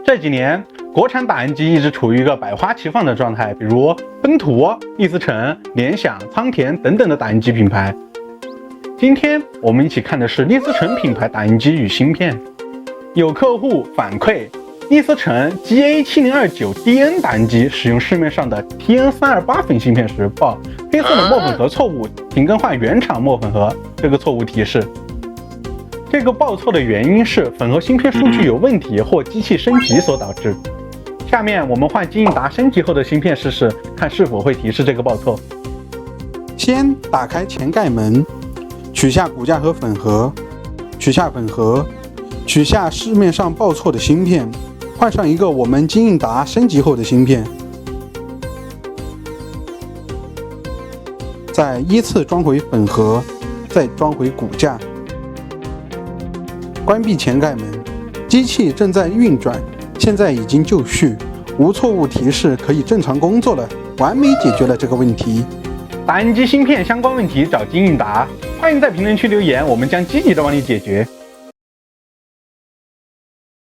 这几年，国产打印机一直处于一个百花齐放的状态，比如奔图、立思成、联想、仓田等等的打印机品牌。今天我们一起看的是立思成品牌打印机与芯片。有客户反馈，立思成 GA7029DN 打印机使用市面上的 TN328 粉芯片时报黑色的墨粉盒错误，请更换原厂墨粉盒。这个错误提示。这个报错的原因是粉盒芯片数据有问题或机器升级所导致。下面我们换金英达升级后的芯片试试，看是否会提示这个报错。先打开前盖门，取下骨架和粉盒，取下粉盒，取下市面上报错的芯片，换上一个我们金英达升级后的芯片，再依次装回粉盒，再装回骨架。关闭前盖门，机器正在运转，现在已经就绪，无错误提示，可以正常工作了，完美解决了这个问题。打印机芯片相关问题找金英达，欢迎在评论区留言，我们将积极的帮你解决。